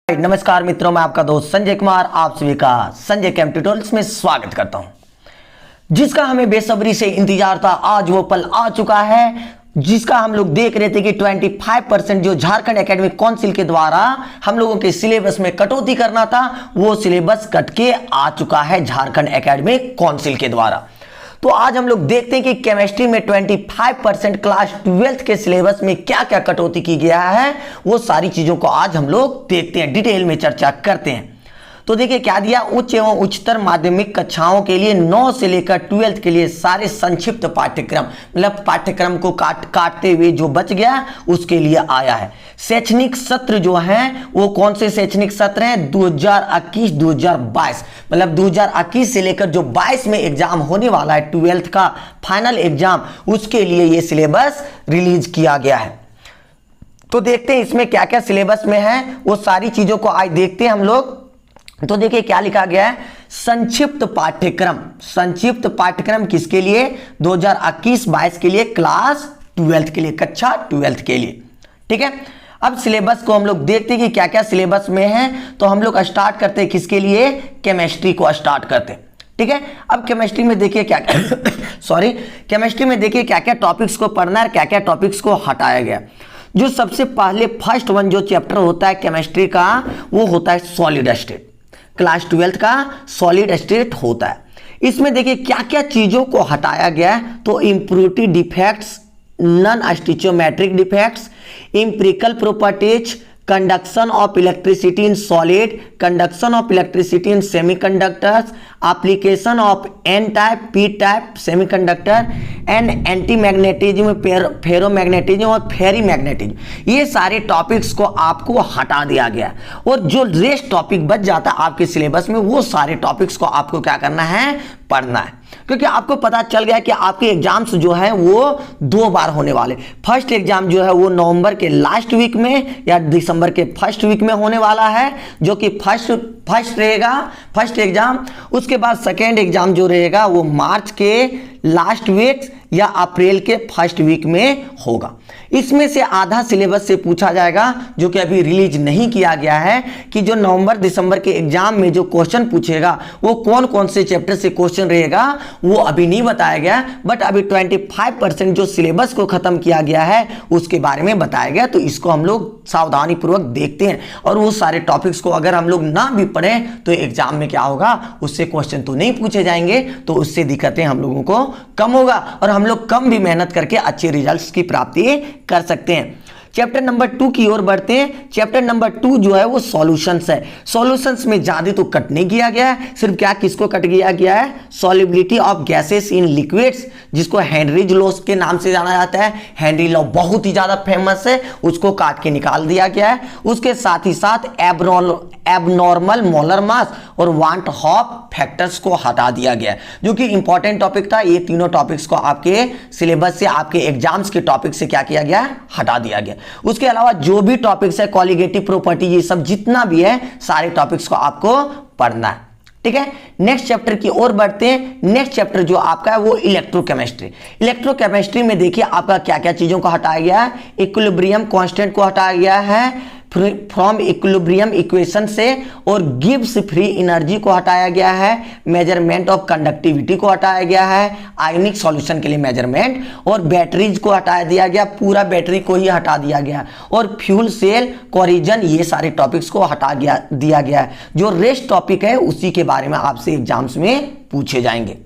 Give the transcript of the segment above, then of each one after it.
नमस्कार मित्रों, मैं आपका दोस्त संजय कुमार आप सभी का संजय केम ट्यूटोरियल्स में स्वागत करता हूं। जिसका हमें बेसब्री से इंतजार था, आज वो पल आ चुका है जिसका हम लोग देख रहे थे कि 25% जो झारखंड एकेडमिक काउंसिल के द्वारा हम लोगों के सिलेबस में कटौती करना था, वो सिलेबस कट के आ चुका है झारखंड एकेडमिक काउंसिल के द्वारा। तो आज हम लोग देखते हैं कि केमिस्ट्री में 25% क्लास 12th के सिलेबस में क्या क्या कटौती की गया है, वो सारी चीजों को आज हम लोग देखते हैं, डिटेल में चर्चा करते हैं। तो देखिए क्या दिया, उच्च एवं उच्चतर माध्यमिक कक्षाओं के लिए 9 से लेकर 12th के लिए सारे संक्षिप्त पाठ्यक्रम, मतलब पाठ्यक्रम को काटते हुए जो बच गया उसके लिए आया है। शैक्षणिक सत्र जो हैं वो कौन से शैक्षणिक सत्र हैं, 2021-2022, मतलब 2021 से लेकर जो 22 में एग्जाम होने वाला है 12th का फाइनल एग्जाम, उसके लिए ये सिलेबस रिलीज किया गया है। तो देखते हैं इसमें क्या क्या सिलेबस में है, वो सारी चीजों को आज देखते हैं हम लोग। तो देखिए क्या लिखा गया है, संक्षिप्त पाठ्यक्रम। संक्षिप्त पाठ्यक्रम किसके लिए, 2021-22 के लिए, क्लास 12th के लिए, कक्षा 12th के लिए। ठीक है, अब सिलेबस को हम लोग देखते हैं कि क्या क्या सिलेबस में है। तो हम लोग स्टार्ट करते हैं किसके लिए, केमिस्ट्री को स्टार्ट करते हैं। ठीक है, अब केमिस्ट्री में देखिए क्या क्या केमिस्ट्री में देखिए क्या क्या टॉपिक्स को पढ़ना है, क्या क्या टॉपिक्स को हटाया गया। जो सबसे पहले फर्स्ट वन जो चैप्टर होता है केमिस्ट्री का, वो होता है सॉलिड स्टेट। क्लास 12th का सॉलिड स्टेट होता है। इसमें देखिए क्या क्या चीजों को हटाया गया है। तो impurity defects, non stoichiometric defects, empirical properties, conduction of electricity in solid, conduction of electricity in semiconductors, application of N type, P type semiconductor and anti magnetism, ferromagnetism और फेरी मैग्नेटिज्म, ये सारे टॉपिक्स को आपको हटा दिया गया। और जो रेस्ट टॉपिक बच जाता है आपके सिलेबस में, वो सारे टॉपिक्स को आपको क्या करना है, पढ़ना है। क्योंकि आपको पता चल गया कि आपके एग्जाम्स जो है वो 2 बार होने वाले। फर्स्ट एग्जाम जो है वो नवंबर के लास्ट वीक में या दिसंबर के फर्स्ट वीक में होने वाला है, जो कि फर्स्ट रहेगा, फर्स्ट एग्जाम। उसके बाद सेकेंड एग्जाम जो रहेगा वो मार्च के लास्ट वीक या अप्रैल के फर्स्ट वीक में होगा। इसमें से आधा सिलेबस से पूछा जाएगा, जो कि अभी रिलीज नहीं किया गया है, कि जो नवंबर दिसंबर के एग्जाम में जो क्वेश्चन पूछेगा वो कौन कौन से चैप्टर से क्वेश्चन रहेगा, वो अभी नहीं बताया गया। बट अभी 25% जो सिलेबस को खत्म किया गया है उसके बारे में बताया गया। तो इसको हम लोग सावधानी पूर्वक देखते हैं, और वो सारे टॉपिक्स को अगर हम लोग ना भी पढ़ें तो एग्जाम में क्या होगा, उससे क्वेश्चन तो नहीं पूछे जाएंगे, तो उससे दिक्कतें हम लोगों को कम होगा और हम लोग कम भी मेहनत करके अच्छे रिजल्ट्स की प्राप्ति कर सकते हैं। चैप्टर नंबर 2 की ओर बढ़ते हैं। चैप्टर नंबर 2 जो है वो सॉल्यूशंस है। सॉल्यूशंस में ज्यादा तो कट नहीं किया गया है, सिर्फ क्या किसको कट किया गया है, solubility of gases in liquids, जिसको हेनरीज लॉ के नाम से जाना जाता है। हेनरी लॉ बहुत ही ज्यादा फेमस है, उसको काट के निकाल दिया गया है। उसके साथ ही साथ एबनॉर्मल मोलर मास और वांट हॉप फैक्टर्स को हटा दिया गया, जो कि इंपॉर्टेंट टॉपिक था। ये तीनों टॉपिक्स को आपके सिलेबस से, आपके एग्जाम्स के टॉपिक से क्या किया गया, हटा दिया गया। उसके अलावा जो भी टॉपिक्स है, कॉलिगेटिव प्रॉपर्टी, ये सब जितना भी है, सारे टॉपिक्स को आपको पढ़ना है। ठीक है, नेक्स्ट चैप्टर की ओर बढ़ते हैं। नेक्स्ट चैप्टर जो आपका है वो इलेक्ट्रोकेमिस्ट्री। इलेक्ट्रोकेमिस्ट्री में देखिए आपका क्या क्या चीजों को हटाया गया है। इक्विलिब्रियम कांस्टेंट को हटाया गया है फ्रॉम इक्विलिब्रियम इक्वेशन से, और गिब्स फ्री एनर्जी को हटाया गया है, मेजरमेंट ऑफ कंडक्टिविटी को हटाया गया है, आयनिक सॉल्यूशन के लिए मेजरमेंट, और बैटरीज को हटा दिया गया, पूरा बैटरी को ही हटा दिया गया, और फ्यूल सेल कोरिजन, ये सारे टॉपिक्स को हटा दिया गया है। जो रेस्ट टॉपिक है उसी के बारे में आपसे एग्जाम्स में पूछे जाएंगे।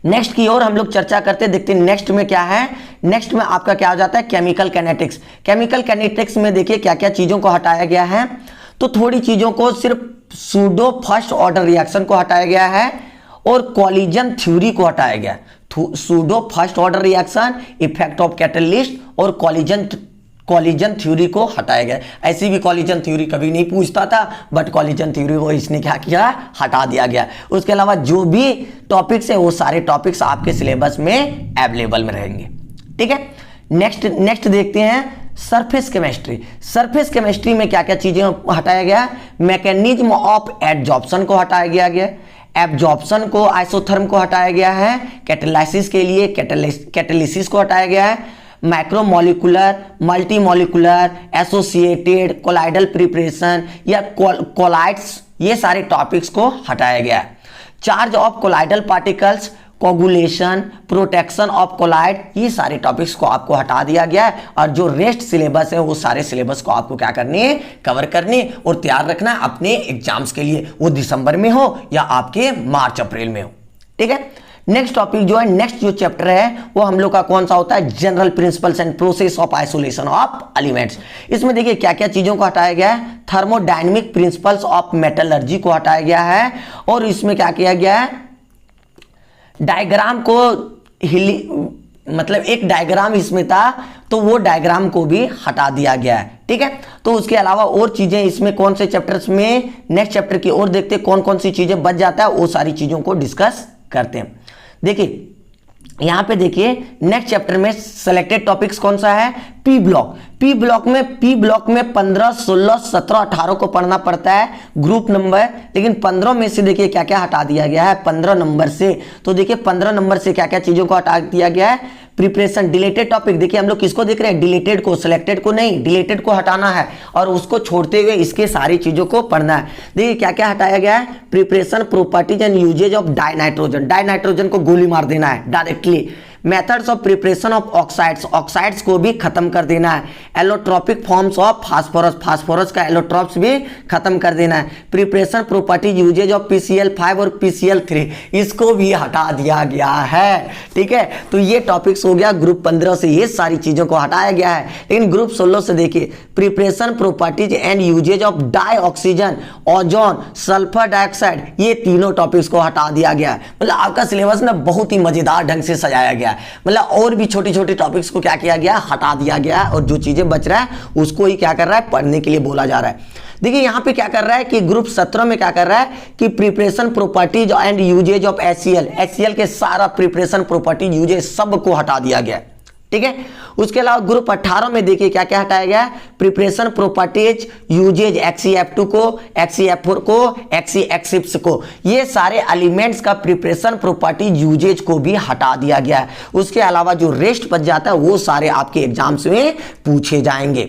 नेक्स्ट की ओर हम लोग चर्चा करते हैं, देखते हैं नेक्स्ट में क्या है। नेक्स्ट में आपका क्या हो जाता है, केमिकल कैनेटिक्स। केमिकल कैनेटिक्स में देखिए क्या क्या चीजों को हटाया गया है। तो थोड़ी चीजों को, सिर्फ सूडो फर्स्ट ऑर्डर रिएक्शन को हटाया गया है, और कॉलिजन थ्योरी को हटाया गया। Pseudo first order reaction, effect of catalyst और कॉलिजन थ्योरी को हटाया गया। ऐसी भी कॉलिजन थ्योरी कभी नहीं पूछता था, बट कॉलिजन थ्योरी को इसने क्या किया, हटा दिया गया। उसके अलावा जो भी टॉपिक्स है वो सारे टॉपिक्स आपके सिलेबस में अवेलेबल में रहेंगे। ठीक है, नेक्स्ट देखते हैं सरफेस केमिस्ट्री। सरफेस केमिस्ट्री में क्या क्या चीजें हटाया गया, मैकेनिज्म ऑफ एडजॉर्प्शन को हटाया गया, एब्जॉर्प्शन को, आइसोथर्म को हटाया गया है, कैटालाइसिस के लिए कैटालिसिस को हटाया गया है, macromolecular, multimolecular, associated, colloidal preparation या कोलाइड्स, ये सारे टॉपिक्स को हटाया गया है। Charge of colloidal particles, coagulation, protection of colloid, ये सारे टॉपिक्स को आपको हटा दिया गया है और जो रेस्ट सिलेबस है वो सारे सिलेबस को आपको क्या करनी है, कवर करनी है और तैयार रखना है अपने एग्जाम्स के लिए, वो दिसंबर में हो या आपके मार्च अप्रैल में हो। ठीक है, नेक्स्ट टॉपिक जो है, नेक्स्ट जो चैप्टर है वो हम लोग का कौन सा होता है, general principles and process of isolation of elements. इसमें देखिए क्या क्या चीजों को हटाया गया है, थर्मोडायनेमिक प्रिंसिपल्स ऑफ मेटलर्जी को हटाया गया है और इसमें क्या किया गया है, डायग्राम को मतलब एक डायग्राम इसमें था तो वो डायग्राम को भी हटा दिया गया है। ठीक है, तो उसके अलावा और चीजें इसमें कौन से चैप्टर्स में, नेक्स्ट चैप्टर की ओर देखते हैं कौन कौन सी चीजें बच जाता है, वो सारी चीजों को डिस्कस करते हैं। देखिए यहां पे देखिए नेक्स्ट चैप्टर में सिलेक्टेड टॉपिक्स कौन सा है, पी ब्लॉक। पी ब्लॉक में 15, 16, 17, 18 को पढ़ना पड़ता है ग्रुप नंबर, लेकिन 15 में से देखिए क्या क्या हटा दिया गया है 15 नंबर से। तो देखिए 15 नंबर से क्या क्या चीजों को हटा दिया गया है, प्रिपरेशन, डिलेटेड टॉपिक। देखिए हम लोग किसको देख रहे हैं, डिलेटेड को, सिलेक्टेड को नहीं, डिलेटेड को हटाना है और उसको छोड़ते हुए इसके सारी चीजों को पढ़ना है। देखिए क्या क्या हटाया गया है, preparation, properties and usages of dinitrogen, dinitrogen को गोली मार देना है directly. Methods of preparation of oxides, oxides को भी खत्म कर देना है। Allotropic forms of phosphorus, phosphorus का एलोट्रोप्स भी खत्म कर देना है। Preparation, properties, usage of PCl5 और PCl3, इसको भी हटा दिया गया है। ठीक है, तो ये टॉपिक्स हो गया ग्रुप 15 से, ये सारी चीजों को हटाया गया है। लेकिन ग्रुप 16 से देखिए preparation, properties and usages of dioxygen, ozone, sulphur dioxide, ये तीनों टॉपिक्स को हटा दिया गया है। मतलब आपका सिलेबस ना बहुत ही मजेदार ढंग से सजाया गया, मतलब और भी छोटी छोटी टॉपिक्स को क्या किया गया, हटा दिया गया और जो चीजें बच रहा है उसको ही क्या कर रहा है, पढ़ने के लिए बोला जा रहा है। देखिए यहां पे क्या कर रहा है कि ग्रुप 17 में क्या कर रहा है कि preparation, properties and usages of HCl के सारा प्रिपरेशन, प्रॉपर्टीज, यूजेज सब को हटा दिया गया। ठीक है, उसके अलावा ग्रुप 18 में देखिए क्या क्या हटाया गया, प्रिपरेशन, प्रॉपर्टीज, यूजेज HCF2 को, HCF4 को, HCX6 को, ये सारे एलिमेंट्स का प्रिपरेशन, प्रॉपर्टीज, यूजेज को भी हटा दिया गया है। उसके अलावा जो रेस्ट बच जाता है वो सारे आपके एग्जाम्स में पूछे जाएंगे।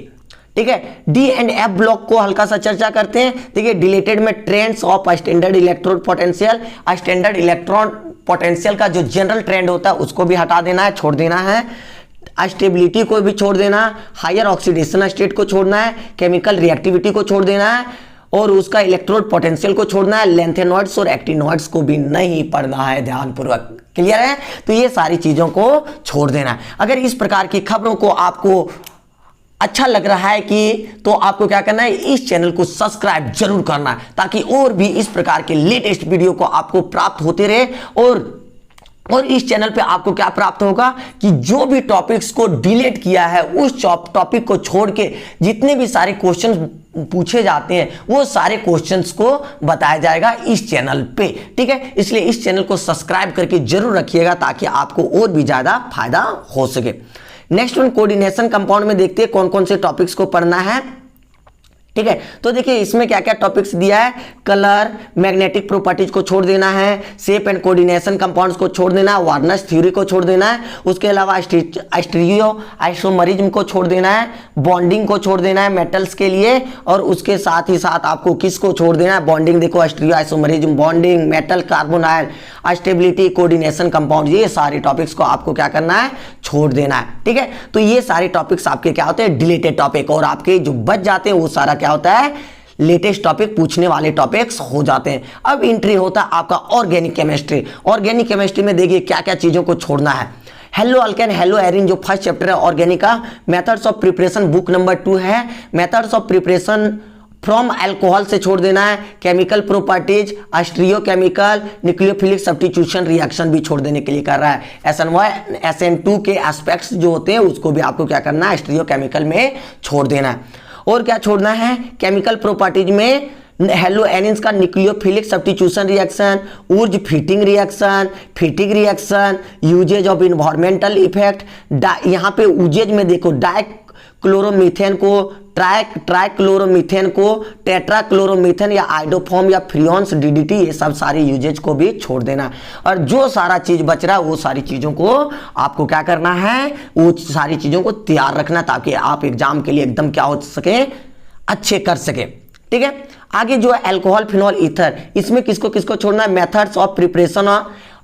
ठीक है, डी एंड एफ ब्लॉक को हल्का सा चर्चा करते हैं। देखिए डिलेटेड में trends of standard electron potential, standard electron potential का जो जनरल ट्रेंड होता है उसको भी हटा देना है, छोड़ देना है। स्टेबिलिटी को भी छोड़ देना, हायर ऑक्सीडेशन स्टेट को छोड़ना है, केमिकल रिएक्टिविटी को छोड़ देना है और उसका इलेक्ट्रोड पोटेंशियल को छोड़ना है। लेंथेनॉइड्स और एक्टिनॉइड्स को भी नहीं पढ़ना है ध्यानपूर्वक। क्लियर है, तो ये सारी चीजों को छोड़ देना है। अगर इस प्रकार की खबरों को आपको अच्छा लग रहा है कि तो आपको क्या करना है, इस चैनल को सब्सक्राइब जरूर करना है ताकि और भी इस प्रकार के लेटेस्ट वीडियो को आपको प्राप्त होते रहे। और इस चैनल पे आपको क्या प्राप्त होगा कि जो भी टॉपिक्स को डिलीट किया है उस टॉपिक को छोड़ के जितने भी सारे क्वेश्चंस पूछे जाते हैं वो सारे क्वेश्चंस को बताया जाएगा इस चैनल पे। ठीक है, इसलिए इस चैनल को सब्सक्राइब करके जरूर रखिएगा ताकि आपको और भी ज्यादा फायदा हो सके। नेक्स्ट वन, कोऑर्डिनेशन कंपाउंड में देखते हैं कौन कौन से टॉपिक्स को पढ़ना है। ठीक है, तो देखिए इसमें क्या क्या टॉपिक्स दिया है, कलर, मैग्नेटिक प्रॉपर्टीज को छोड़ देना है, शेप एंड कोऑर्डिनेशन कंपाउंड्स को छोड़ देना है, वार्नर्स थ्योरी को छोड़ देना है, उसके अलावा स्टीरियो आइसोमरिज्म को छोड़ देना है, बॉन्डिंग को छोड़ देना है मेटल्स के लिए और उसके साथ ही साथ आपको किसको छोड़ देना है, बॉन्डिंग। देखो stereo isomerism, bonding, metal, carbon ion, stability, coordination compound, ये सारे टॉपिक्स को आपको क्या करना है, छोड़ देना है। ठीक है, तो ये सारे टॉपिक्स आपके क्या होते हैं, डिलीटेड टॉपिक, और आपके जो बच जाते हैं वो सारा क्या होता है, लेटेस्ट टॉपिक, पूछने वाले टॉपिक्स हो जाते हैं। अब एंट्री होता है आपका ऑर्गेनिक केमिस्ट्री। ऑर्गेनिक केमिस्ट्री में देखिए क्या क्या चीजों को छोड़ना है। हेलो अल्केन, हेलो एरिन जो फर्स्ट चैप्टर है ऑर्गेनिक का, methods of preparation book number 2 है, methods of preparation from alcohol से छोड़ देना है, chemical properties, stereochemical, nucleophilic substitution reaction भी छोड़ देने के लिए कर रहा है। SN1 SN2 के एस्पेक्ट्स जो होते हैं उसको भी आपको क्या करना है, स्टीरियोकेमिकल में छोड़ देना है। और क्या छोड़ना है, केमिकल प्रॉपर्टीज में हेलो एनिन्स का nucleophilic substitution reaction, Wurtz Fittig reaction, Fittig reaction, usages of environmental effect. यहाँ पे यूजेज में देखो डाई क्लोरोमीथेन को, ट्राइक्लोरोमीथेन को, टेट्राक्लोरोमीथेन या आइडोफॉर्म या फ्रियोन्स डीडीटी, ये सब सारी यूजेज को भी छोड़ देना। और जो सारा चीज बच रहा है वो सारी चीजों को आपको क्या करना है, वो सारी चीजों को तैयार रखना ताकि आप एग्जाम के लिए एकदम क्या हो सके, अच्छे कर सके। ठीक है, आगे जो है अल्कोहल, फिनॉल, ईथर, इसमें किसको किसको छोड़ना है, methods of preparation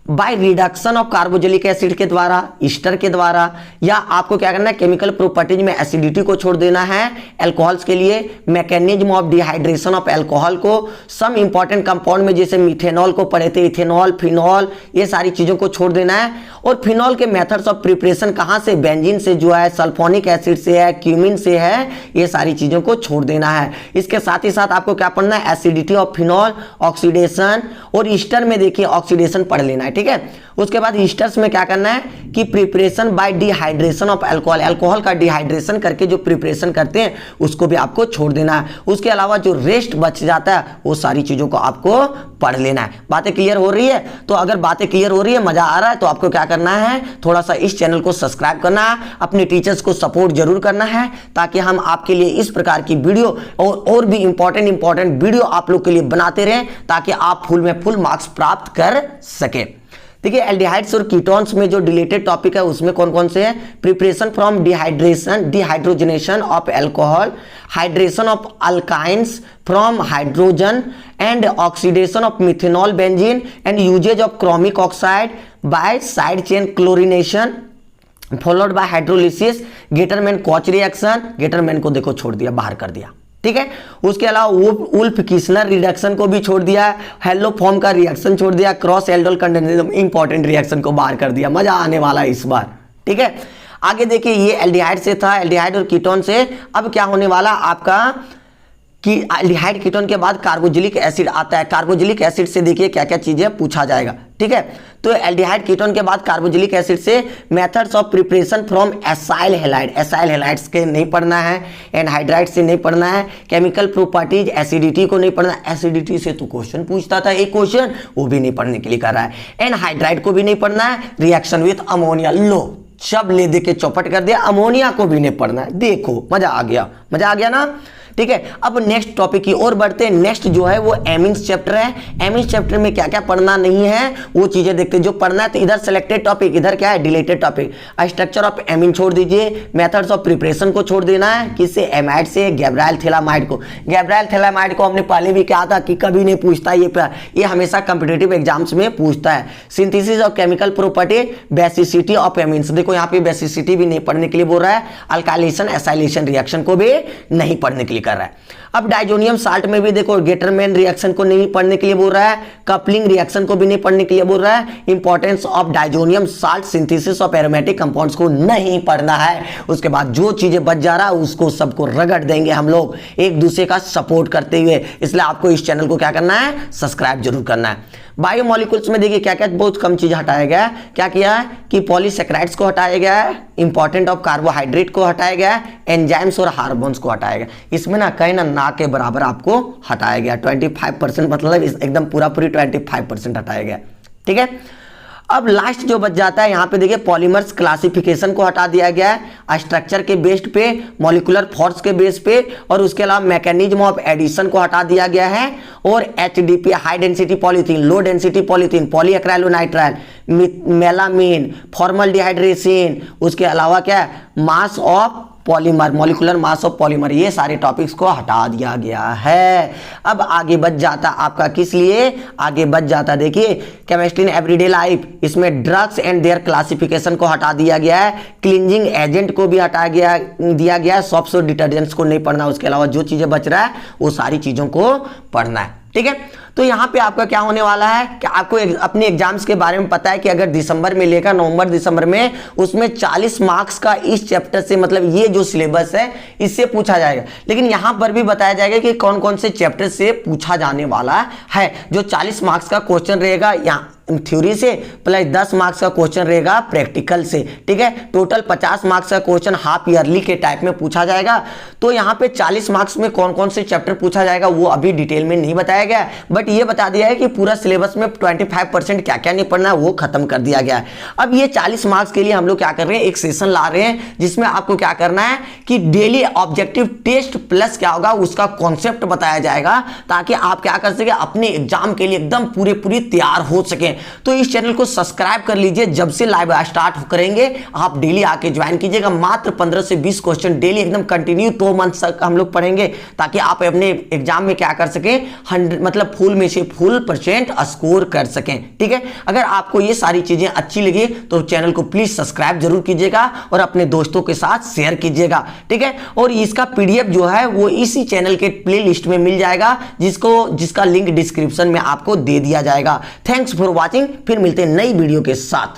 by reduction of carboxylic acid के द्वारा, ईस्टर के द्वारा, या आपको क्या करना है, केमिकल प्रॉपर्टीज में एसिडिटी को छोड़ देना है अल्कोहल्स के लिए, mechanism of dehydration of alcohol को, सम इंपॉर्टेंट कंपाउंड में जैसे मिथेनॉल को पढ़े थे, इथेनॉल, फिनॉल, ये सारी चीजों को छोड़ देना है। और फिनॉल के मेथड्स ऑफ प्रिपरेशन कहां से, बेंजीन से जो है, सल्फोनिक एसिड से है, क्यूमिन से है, ये सारी चीजों को छोड़ देना है। इसके साथ ही साथ आपको क्या पढ़ना है, एसिडिटी ऑफ फिनॉल, ऑक्सीडेशन, और ईस्टर में देखिए ऑक्सीडेशन पढ़ लेना है। ठीक है, उसके बाद ईस्टर्स में क्या करना है कि preparation bye dehydration of alcohol, alcohol का डिहाइड्रेशन करके जो प्रिपरेशन करते हैं उसको भी आपको छोड़ देना है। उसके अलावा जो रेस्ट बच जाता है वो सारी चीजों को आपको पढ़ लेना है। बातें क्लियर हो रही है? तो अगर बातें क्लियर हो रही है, मजा आ रहा है, तो आपको क्या करना है, थोड़ा सा इस चैनल को सब्सक्राइब करना है, अपने टीचर्स को सपोर्ट जरूर करना है, ताकि हम आपके लिए इस प्रकार की वीडियो और भी इंपॉर्टेंट वीडियो आप लोग के लिए बनाते रहें, ताकि आप फुल में फुल मार्क्स प्राप्त कर सके। देखिए, एल्डिहाइड्स और कीटोन्स में जो रिलेटेड टॉपिक है उसमें कौन कौन से हैं, preparation from dehydration, dehydrogenation of alcohol, hydration of alkynes from hydrogen, and oxidation of methanol benzene, and usages of chromic oxide by side chain chlorination followed by hydrolysis, Gattermann Koch reaction, Gattermann को देखो छोड़ दिया, बाहर कर दिया। ठीक है, उसके अलावा उल्फ किस्लर रिडक्शन को भी छोड़ दिया, हेलो फॉर्म का रिएक्शन छोड़ दिया, cross aldol condensation important reaction को बाहर कर दिया। मजा आने वाला है इस बार। ठीक है, आगे देखिए, ये एल्डिहाइड से था, एल्डिहाइड और कीटोन से। अब क्या होने वाला आपका कि एल्डिहाइड कीटोन के बाद कार्बोजिलिक एसिड आता है। कार्बोजिलिक एसिड से देखिए क्या क्या चीजें पूछा जाएगा। ठीक है, तो एल्डिहाइड कीटोन के बाद कार्बोजिलिक एसिड से methods of preparation from acyl halide, acyl halides के नहीं पढ़ना है, एनहाइड्राइड से नहीं पढ़ना है, केमिकल प्रॉपर्टीज, एसिडिटी को नहीं पढ़ना, एसिडिटी से तो क्वेश्चन पूछता था एक क्वेश्चन, वो भी नहीं पढ़ने के लिए कर रहा है। एनहाइड्राइड को भी नहीं पढ़ना है, रिएक्शन विथ अमोनिया, लो सब ले दे के चौपट कर दिया, अमोनिया को भी नहीं पढ़ना है। देखो मजा आ गया, मजा आ गया ना। ठीक है, अब नेक्स्ट टॉपिक की ओर बढ़ते हैं। नेक्स्ट जो है वो एमिन्स चैप्टर है। एमिन्स चैप्टर में क्या क्या पढ़ना नहीं है वो चीजें देखते हैं। जो पढ़ना है तो इधर सिलेक्टेड टॉपिक, इधर क्या है deleted topic. Structure of amine छोड़ दीजिए, मेथड्स ऑफ प्रिपरेशन को छोड़ देना है, किससे, एमाइड से, गैब्राइल थैलामाइड को। गैब्राइल थैलामाइड को हमने पहले भी कहा था कि कभी नहीं पूछता ये हमेशा कॉम्पिटिटिव एग्जाम्स में पूछता है। Synthesis of chemical property, basicity of एमिन्स, देखो यहाँ पे बेसिसिटी भी नहीं पढ़ने के लिए बोल रहा है, अल्काइलेशन एसाइलेशन रिएक्शन को भी नहीं पढ़ने के लिए कर रहा है। अब डाइजोनियम साल्ट में भी देखो गेटरमैन रिएक्शन को नहीं पढ़ने के लिए बोल रहा है, कपलिंग रिएक्शन को भी नहीं पढ़ने के लिए बोल रहा है, importance of diazonium salt, synthesis of aromatic compounds को नहीं पढ़ना है। उसके बाद जो चीजें बच जा रहा है उसको सबको रगड़ देंगे हम लोग एक दूसरे का सपोर्ट करते हुए। इसलिए आपको इस चैनल को क्या करना है, सब्सक्राइब जरूर करना है। बायोमोलिकुल्स में देखिए क्या क्या बहुत कम चीज हटाया गया है। क्या किया है कि पॉलीसेक्राइड्स को हटाया गया है, इंपॉर्टेंट ऑफ कार्बोहाइड्रेट को हटाया गया है, एंजाइम्स और हार्मोन्स को हटाया गया। इसमें ना कहीं ना के बराबर आपको हटाया गया, 25% मतलब एकदम पूरा पूरी 25% हटाया गया। ठीक है, अब लास्ट जो बच जाता है यहाँ पे देखिए पॉलीमर्स क्लासिफिकेशन को हटा दिया गया है, स्ट्रक्चर के बेस पे, मॉलिक्यूलर फोर्स के बेस पे, और उसके अलावा मैकेनिज्म ऑफ एडिशन को हटा दिया गया है, और HDP high density polythene, low density polythene, polyacrylonitrile, melamine, formaldehyde resin, उसके अलावा क्या है mass of polymer, molecular mass of polymer, ये सारे टॉपिक्स को हटा दिया गया है। अब आगे बच जाता आपका किस लिए, आगे बच जाता देखिए केमिस्ट्री इन एवरीडे लाइफ, इसमें ड्रग्स एंड देयर क्लासिफिकेशन को हटा दिया गया है, क्लींजिंग एजेंट को भी हटा दिया गया है, सॉप्स और डिटर्जेंट्स को नहीं पढ़ना। उसके अलावा जो चीजें बच रहा है वो सारी चीजों को पढ़ना है। ठीक है, तो यहां पे आपका क्या होने वाला है कि आपको अपने एग्जाम्स के बारे में पता है कि अगर दिसंबर में लेकर नवंबर दिसंबर में उसमें 40 मार्क्स का इस चैप्टर से, मतलब ये जो सिलेबस है इससे पूछा जाएगा। लेकिन यहां पर भी बताया जाएगा कि कौन कौन से चैप्टर से पूछा जाने वाला है। जो 40 मार्क्स का क्वेश्चन रहेगा थ्योरी से प्लस 10 मार्क्स का क्वेश्चन रहेगा प्रैक्टिकल से। ठीक है, टोटल 50 मार्क्स का क्वेश्चन हाफ ईयरली के टाइप में पूछा जाएगा। तो यहाँ पे 40 मार्क्स में कौन कौन से चैप्टर पूछा जाएगा वो अभी डिटेल में नहीं बताया गया है, बट ये बता दिया है कि पूरा सिलेबस में 25% क्या क्या नहीं पढ़ना है वो खत्म कर दिया गया है। अब ये 40 मार्क्स के लिए हम लोग क्या कर रहे हैं, एक सेशन ला रहे हैं जिसमें आपको क्या करना है कि डेली ऑब्जेक्टिव टेस्ट प्लस क्या होगा उसका कॉन्सेप्ट बताया जाएगा, ताकि आप क्या कर सके अपने एग्जाम के लिए एकदम पूरी तैयार हो सके। तो इस चैनल को सब्सक्राइब कर लीजिए, जब से लाइव स्टार्ट करेंगे आप डेली आके ज्वाइन कीजिएगा। मात्र 15 से 20 क्वेश्चन डेली एकदम कंटिन्यू 2 मंथ तक हम लोग पढ़ेंगे, ताकि आप अपने एग्जाम में क्या कर सके 100 मतलब फुल में से फुल % स्कोर कर सकें। ठीक है, अगर आपको ये सारी चीजें अच्छी लगी तो चैनल को प्लीज सब्सक्राइब जरूर कीजिएगा और अपने दोस्तों के साथ शेयर कीजिएगा। ठीक है, और इसका PDF जो है वो इसी चैनल के प्लेलिस्ट में मिल जाएगा, जिसका लिंक डिस्क्रिप्शन में आपको दे दिया जाएगा। थैंक्स फॉर वॉचिंग, फिर मिलते हैं नई वीडियो के साथ।